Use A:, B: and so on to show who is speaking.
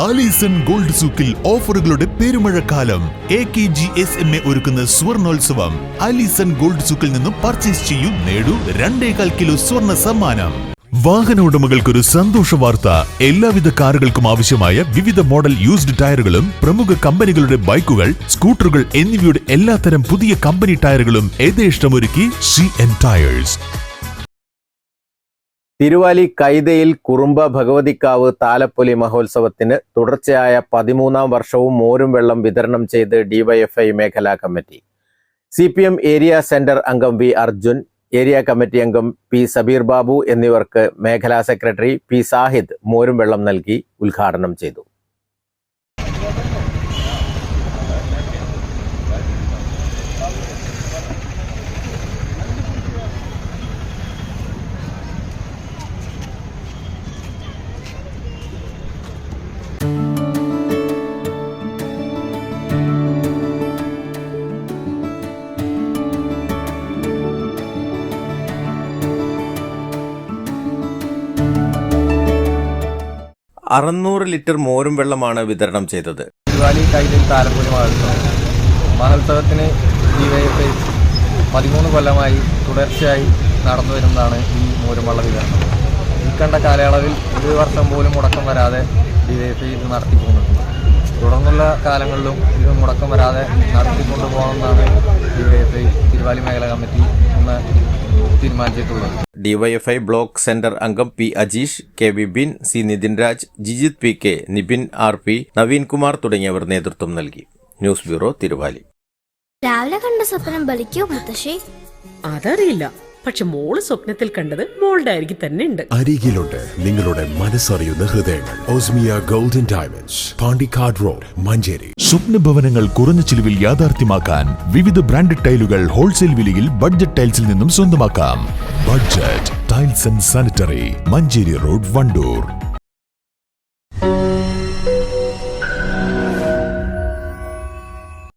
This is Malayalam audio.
A: ആലീസൺ ഗോൾഡ് സൂക്കിൽ ഓഫറുകളുടെ പെരുമഴക്കാലം. AKG SMA ഒരുക്കുന്ന സ്വർണോത്സവം. ആലീസൺ ഗോൾഡ് സൂക്കിൽ നിന്നും പർച്ചേസ് ചെയ്യൂ, നേടൂ 2.25 കിലോ സ്വർണ്ണ സമ്മാനം. വാഹന ഉടമകൾക്കൊരു സന്തോഷ വാർത്ത. എല്ലാവിധ കാറുകൾക്കും ആവശ്യമായ വിവിധ മോഡൽ യൂസ്ഡ് ടയറുകളും പ്രമുഖ കമ്പനികളുടെ ബൈക്കുകൾ, സ്കൂട്ടറുകൾ എന്നിവയുടെ എല്ലാത്തരം പുതിയ company ടയറുകളും യഥേഷ്ടമൊരുക്കി CN tyres.
B: Thiruvali കൈതയിൽ Kurumba ഭഗവതിക്കാവ് താലപ്പൊലി മഹോത്സവത്തിന് തുടർച്ചയായ 13ാം വർഷവും മോരും വെള്ളം വിതരണം ചെയ്ത് DYFI മേഖലാ കമ്മിറ്റി. CPM ഏരിയ സെന്റർ അംഗം V അർജുൻ, ഏരിയ കമ്മിറ്റി അംഗം P സബീർ ബാബു എന്നിവർക്ക് മേഖലാ സെക്രട്ടറി P സാഹിദ് മോരും വെള്ളം നൽകി ഉദ്ഘാടനം ചെയ്തു.
C: $600 ലിറ്റർ മോരും വെള്ളമാണ് വിതരണം ചെയ്തത്.
D: തിരുവാലി കൈതയിൽ താലപ്പൊലി മഹോത്സവത്തിന് DYFI 13 കൊല്ലമായി തുടർച്ചയായി നടന്നു വരുന്നതാണ് ഈ മോരും വെള്ള വിതരണം. ഇക്കണ്ട കാലയളവിൽ 1 വർഷം പോലും മുടക്കം വരാതെ DYFI ഇത് നടത്തിക്കൊണ്ടിട്ടുണ്ട്. തുടർന്നുള്ള കാലങ്ങളിലും ഇത് മുടക്കം വരാതെ നടത്തിക്കൊണ്ടു പോകണമെന്നാണ് DYFI തിരുവാലി മേഖലാ കമ്മിറ്റി ഇന്ന് തീരുമാനിച്ചിട്ടുള്ളത്.
C: DYFI ബ്ലോക്ക് സെന്റർ അംഗം P Ajeesh, K Vipin, C Nithin Raj, Jijith PK, Nibin RP, Naveen Kumar തുടങ്ങിയവർ നേതൃത്വം നൽകി. News bureau, Thiruvali.
E: രാവിലെ കണ്ട സ്വപ്നം ബലിക്കോ മുത്തശ്ശി?
F: അതറിയില്ല, പക്ഷെ മോള് സ്വപ്നത്തിൽ കണ്ടത് മോളുടെ അരികിൽ തന്നെ ഉണ്ട്.
G: അരികിലുണ്ട് നിങ്ങളുടെ മനസ്സറിയുന്ന ഹൃദയങ്ങൾ. Osmia golden diamonds, Pandikkad road, Manjeri.
A: സ്വപ്ന ഭവനങ്ങൾ കുറഞ്ഞ ചിലവിൽ യാഥാർത്ഥ്യമാക്കാൻ വിവിധ ബ്രാൻഡഡ് ടൈലുകൾ ഹോൾസെയിൽ വിലയിൽ ബഡ്ജറ്റ് ടൈൽസിൽ നിന്നും സ്വന്തമാക്കാം. Budget tiles and sanitary, Manjeri road, Wandoor.